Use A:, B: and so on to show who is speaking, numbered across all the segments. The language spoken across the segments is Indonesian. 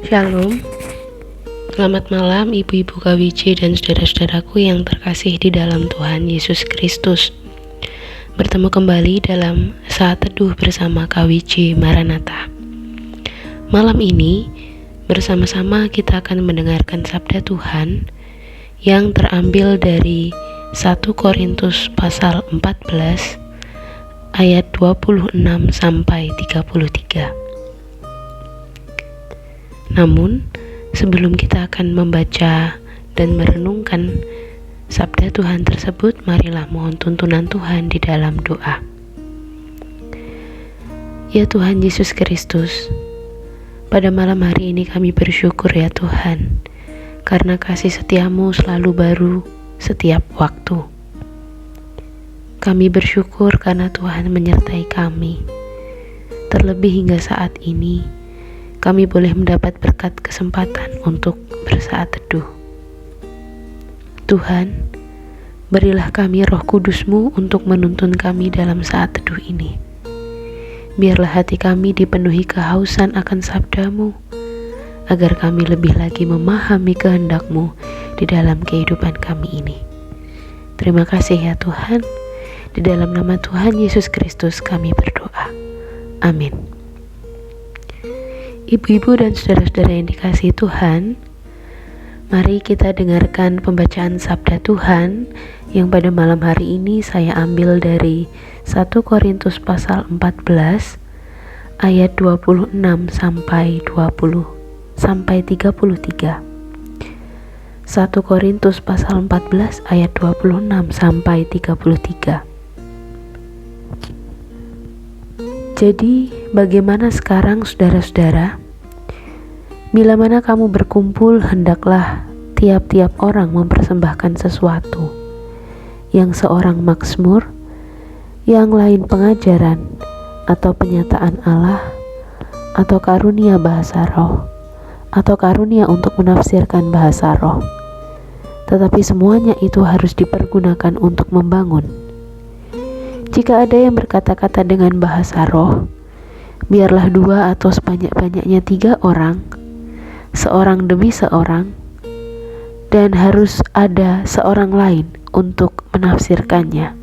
A: Shalom, selamat malam ibu-ibu KWJ dan saudara-saudaraku yang terkasih di dalam Tuhan Yesus Kristus. Bertemu kembali dalam saat teduh bersama KWJ Maranatha. Malam ini bersama-sama kita akan mendengarkan sabda Tuhan yang terambil dari 1 Korintus pasal 14 ayat 26 sampai 33. Namun, sebelum kita akan membaca dan merenungkan sabda Tuhan tersebut, marilah mohon tuntunan Tuhan di dalam doa. Ya Tuhan Yesus Kristus, pada malam hari ini kami bersyukur ya Tuhan, karena kasih setiamu selalu baru setiap waktu. Kami bersyukur karena Tuhan menyertai kami. Terlebih hingga saat ini, kami boleh mendapat berkat kesempatan untuk bersaat teduh. Tuhan, berilah kami Roh Kudus-Mu untuk menuntun kami dalam saat teduh ini. Biarlah hati kami dipenuhi kehausan akan sabda-Mu, agar kami lebih lagi memahami kehendak-Mu di dalam kehidupan kami ini. Terima kasih ya Tuhan. Di dalam nama Tuhan Yesus Kristus kami berdoa. Amin. Ibu-ibu dan saudara-saudara yang dikasihi Tuhan, mari kita dengarkan pembacaan sabda Tuhan yang pada malam hari ini saya ambil dari 1 Korintus pasal 14 ayat 26 sampai 33. 1 Korintus pasal 14 ayat 26 sampai 33. Jadi, bagaimana sekarang saudara-saudara? Bila mana kamu berkumpul, hendaklah tiap-tiap orang mempersembahkan sesuatu. Yang seorang mazmur, yang lain pengajaran, atau penyataan Allah, atau karunia bahasa roh, atau karunia untuk menafsirkan bahasa roh. Tetapi semuanya itu harus dipergunakan untuk membangun. Jika ada yang berkata-kata dengan bahasa roh, biarlah 2 atau sebanyak-banyaknya 3 orang, seorang demi seorang, dan harus ada seorang lain untuk menafsirkannya.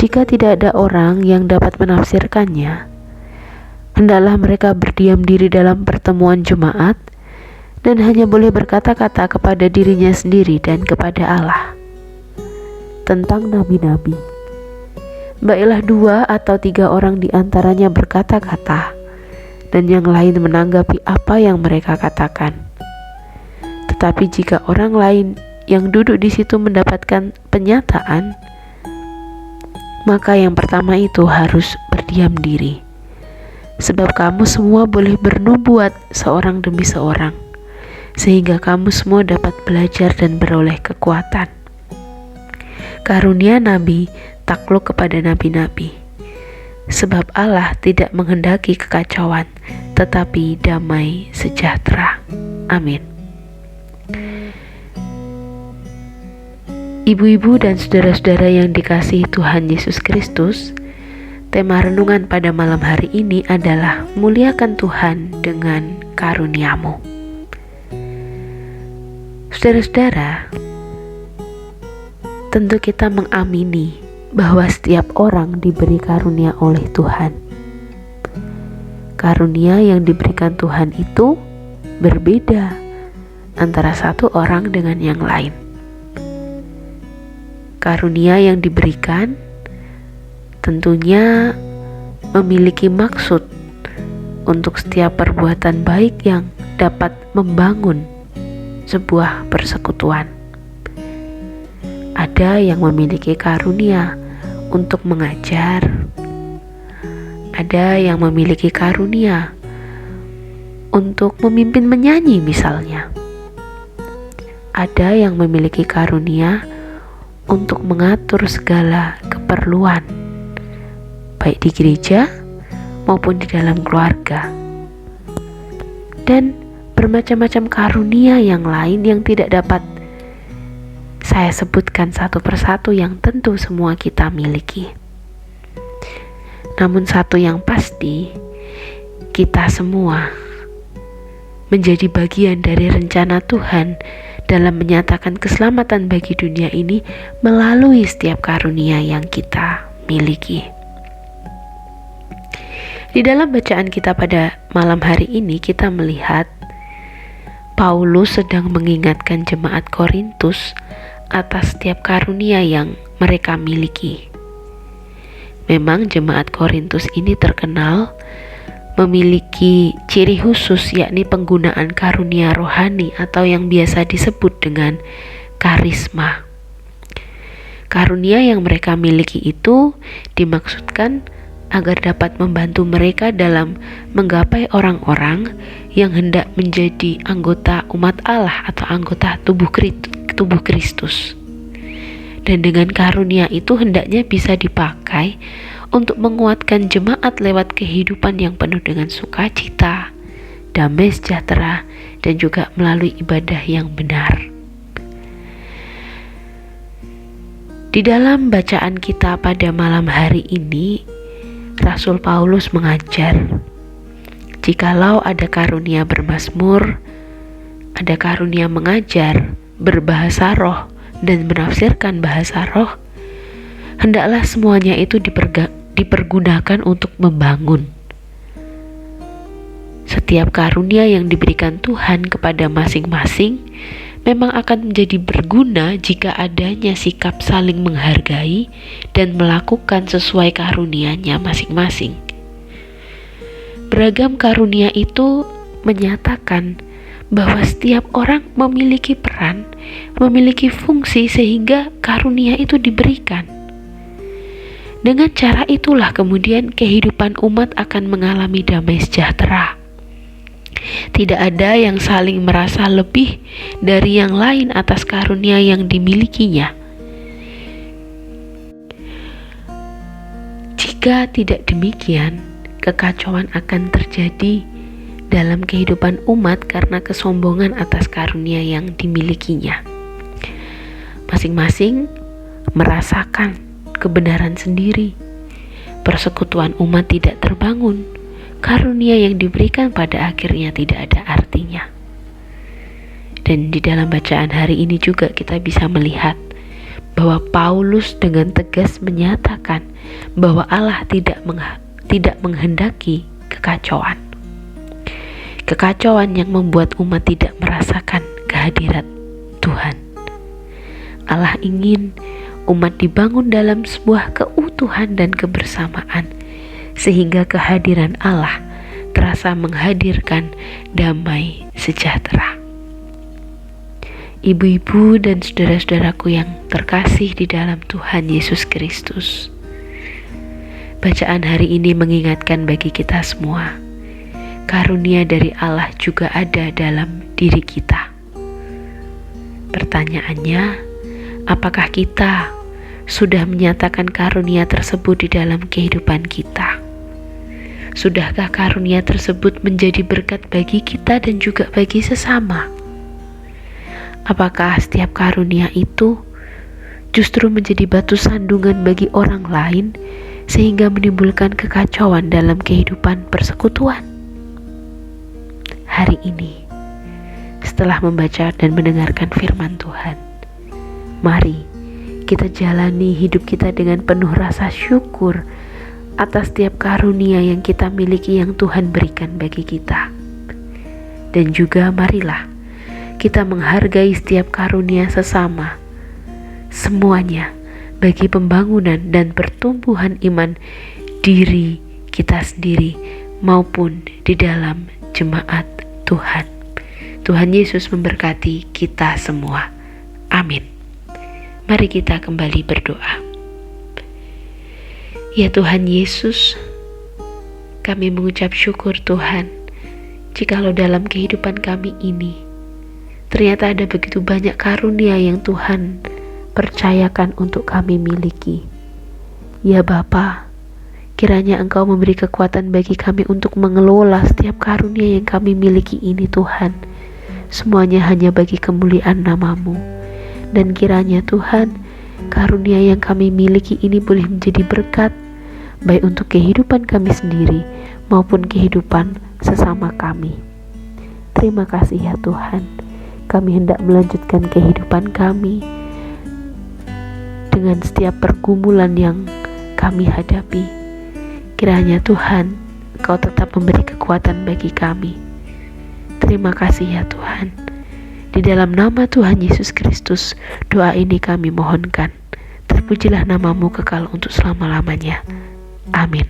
A: Jika tidak ada orang yang dapat menafsirkannya, hendaklah mereka berdiam diri dalam pertemuan jemaat dan hanya boleh berkata-kata kepada dirinya sendiri dan kepada Allah. Tentang nabi-nabi, baiklah 2 atau 3 orang di antaranya berkata-kata, dan yang lain menanggapi apa yang mereka katakan. Tetapi jika orang lain yang duduk di situ mendapatkan penyataan, maka yang pertama itu harus berdiam diri. Sebab kamu semua boleh bernubuat seorang demi seorang, sehingga kamu semua dapat belajar dan beroleh kekuatan. Karunia nabi takluk kepada nabi-nabi, sebab Allah tidak menghendaki kekacauan, tetapi damai sejahtera. Amin. Ibu-ibu dan saudara-saudara yang dikasihi Tuhan Yesus Kristus, tema renungan pada malam hari ini adalah muliakan Tuhan dengan karunia-Mu. Saudara-saudara, tentu kita mengamini bahwa setiap orang diberi karunia oleh Tuhan. Karunia yang diberikan Tuhan itu berbeda antara satu orang dengan yang lain. Karunia yang diberikan tentunya memiliki maksud untuk setiap perbuatan baik yang dapat membangun sebuah persekutuan. Ada yang memiliki karunia untuk mengajar, ada yang memiliki karunia untuk memimpin menyanyi misalnya, ada yang memiliki karunia untuk mengatur segala keperluan, baik di gereja maupun di dalam keluarga, dan bermacam-macam karunia yang lain yang tidak dapat saya sebutkan satu persatu yang tentu semua kita miliki. Namun satu yang pasti, kita semua menjadi bagian dari rencana Tuhan dalam menyatakan keselamatan bagi dunia ini melalui setiap karunia yang kita miliki. Di dalam bacaan kita pada malam hari ini, kita melihat Paulus sedang mengingatkan jemaat Korintus atas setiap karunia yang mereka miliki. Memang jemaat Korintus ini terkenal memiliki ciri khusus, yakni penggunaan karunia rohani atau yang biasa disebut dengan karisma. Karunia yang mereka miliki itu dimaksudkan agar dapat membantu mereka dalam menggapai orang-orang yang hendak menjadi anggota umat Allah atau anggota tubuh Kristus. Dan dengan karunia itu hendaknya bisa dipakai untuk menguatkan jemaat lewat kehidupan yang penuh dengan sukacita, damai sejahtera, dan juga melalui ibadah yang benar. Di dalam bacaan kita pada malam hari ini, Rasul Paulus mengajar, jikalau ada karunia bermazmur, ada karunia mengajar, berbahasa roh, dan menafsirkan bahasa roh, hendaklah semuanya itu dipergunakan untuk membangun. Setiap karunia yang diberikan Tuhan kepada masing-masing memang akan menjadi berguna jika adanya sikap saling menghargai dan melakukan sesuai karunia-nya masing-masing. Beragam karunia itu menyatakan bahwa setiap orang memiliki peran, memiliki fungsi sehingga karunia itu diberikan. Dengan cara itulah kemudian kehidupan umat akan mengalami damai sejahtera. Tidak ada yang saling merasa lebih dari yang lain atas karunia yang dimilikinya. Jika tidak demikian, kekacauan akan terjadi dalam kehidupan umat karena kesombongan atas karunia yang dimilikinya. Masing-masing merasakan kebenaran sendiri. Persekutuan umat tidak terbangun. Karunia yang diberikan pada akhirnya tidak ada artinya. Dan di dalam bacaan hari ini juga kita bisa melihat bahwa Paulus dengan tegas menyatakan bahwa Allah tidak menghendaki kekacauan. Kekacauan yang membuat umat tidak merasakan kehadiran Tuhan. Allah ingin umat dibangun dalam sebuah keutuhan dan kebersamaan, sehingga kehadiran Allah terasa menghadirkan damai sejahtera. Ibu-ibu dan saudara-saudaraku yang terkasih di dalam Tuhan Yesus Kristus, bacaan hari ini mengingatkan bagi kita semua, karunia dari Allah juga ada dalam diri kita. Pertanyaannya, apakah kita sudah menyatakan karunia tersebut di dalam kehidupan kita? Sudahkah karunia tersebut menjadi berkat bagi kita dan juga bagi sesama? Apakah setiap karunia itu justru menjadi batu sandungan bagi orang lain sehingga menimbulkan kekacauan dalam kehidupan persekutuan? Hari ini, setelah membaca dan mendengarkan firman Tuhan, mari kita jalani hidup kita dengan penuh rasa syukur atas setiap karunia yang kita miliki yang Tuhan berikan bagi kita. Dan juga marilah kita menghargai setiap karunia sesama, semuanya bagi pembangunan dan pertumbuhan iman diri kita sendiri maupun di dalam jemaat Tuhan. Tuhan Yesus memberkati kita semua. Amin. Mari kita kembali berdoa. Ya Tuhan Yesus, kami mengucap syukur Tuhan, jikalau dalam kehidupan kami ini ternyata ada begitu banyak karunia yang Tuhan percayakan untuk kami miliki. Ya Bapa, kiranya Engkau memberi kekuatan bagi kami untuk mengelola setiap karunia yang kami miliki ini Tuhan. Semuanya hanya bagi kemuliaan nama-Mu. Dan kiranya Tuhan, karunia yang kami miliki ini boleh menjadi berkat baik untuk kehidupan kami sendiri maupun kehidupan sesama kami. Terima kasih ya Tuhan, kami hendak melanjutkan kehidupan kami dengan setiap pergumulan yang kami hadapi. Kiranya Tuhan, Engkau tetap memberi kekuatan bagi kami. Terima kasih ya Tuhan. Di dalam nama Tuhan Yesus Kristus, doa ini kami mohonkan. Terpujilah namamu kekal untuk selama-lamanya. Amin.